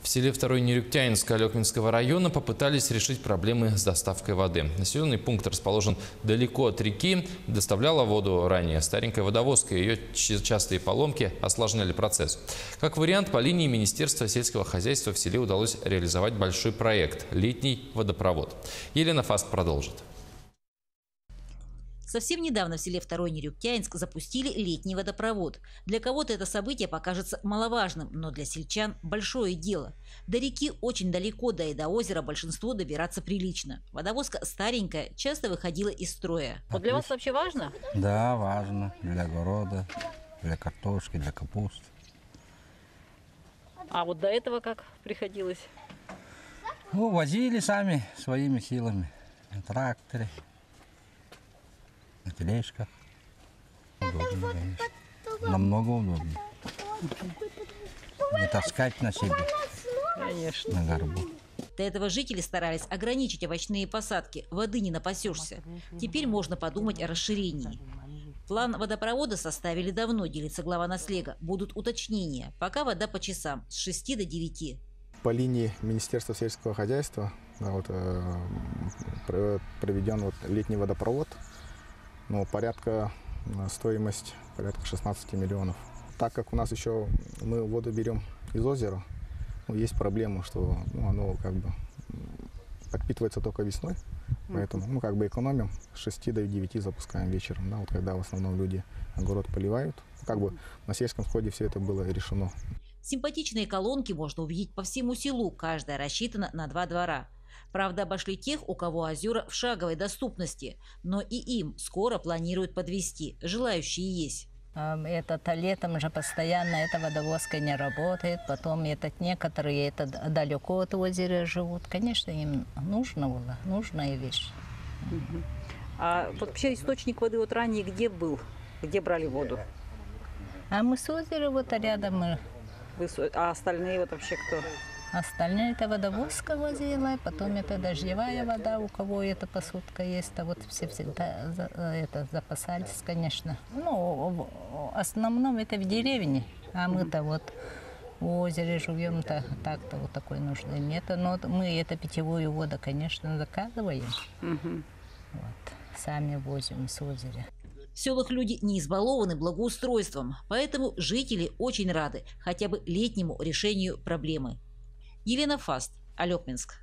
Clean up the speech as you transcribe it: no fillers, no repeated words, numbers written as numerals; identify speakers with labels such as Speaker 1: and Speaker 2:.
Speaker 1: В селе Второй Нерюктянинск Алекминского района попытались решить проблемы с доставкой воды. Населенный пункт расположен далеко от реки. Доставляла воду ранее старенькая водовозка. Ее частые поломки осложняли процесс. Как вариант, по линии Министерства сельского хозяйства в селе удалось реализовать большой проект – летний водопровод. Елена Фаст продолжит.
Speaker 2: Совсем недавно в селе Второй Нерюктянинск запустили летний водопровод. Для кого-то это событие покажется маловажным, но для сельчан большое дело. До реки очень далеко, да и до озера большинству добираться прилично. Водовозка старенькая, часто выходила из строя. Вот для вас вообще важно?
Speaker 3: Да, важно. Для огорода, для картошки, для капусты.
Speaker 2: А вот до этого как приходилось?
Speaker 3: Ну, возили сами своими силами. На тракторе. На тележках. Удобно, конечно. Намного удобнее. Не таскать на себе.
Speaker 2: Конечно.
Speaker 3: На горбу.
Speaker 2: До этого жители старались ограничить овощные посадки. Воды не напасешься. Теперь можно подумать о расширении. План водопровода составили давно, делится глава наслега. Будут уточнения. Пока вода по часам с 6 до 9.
Speaker 4: По линии Министерства сельского хозяйства проведен летний водопровод. Стоимость порядка 16 миллионов. Так как у нас еще мы воду берем из озера, есть проблема, что оно подпитывается только весной, поэтому экономим, с 6 до 9 запускаем вечером, когда в основном люди огород поливают. На сельском сходе все это было решено.
Speaker 2: Симпатичные колонки можно увидеть по всему селу, каждая рассчитана на 2 двора. Правда, обошли тех, у кого озера в шаговой доступности. Но и им скоро планируют подвести. Желающие есть.
Speaker 5: Летом же постоянно эта водовозка не работает. Потом некоторые далеко от озера живут. Конечно, им нужная вещь.
Speaker 2: А вообще источник воды ранее где был? Где брали воду?
Speaker 5: А мы с озера рядом.
Speaker 2: А остальные вообще кто?
Speaker 5: Остальное это водовозка возила, потом это дождевая вода, у кого эта посудка есть, а все всегда запасались, конечно. В основном это в деревне, а мы-то в озере живем-то, так-то такой нужды нет. Но мы питьевую воду, конечно, заказываем, сами возим с озера.
Speaker 2: В селах люди не избалованы благоустройством, поэтому жители очень рады хотя бы летнему решению проблемы. Елена Фаст, Алекминск.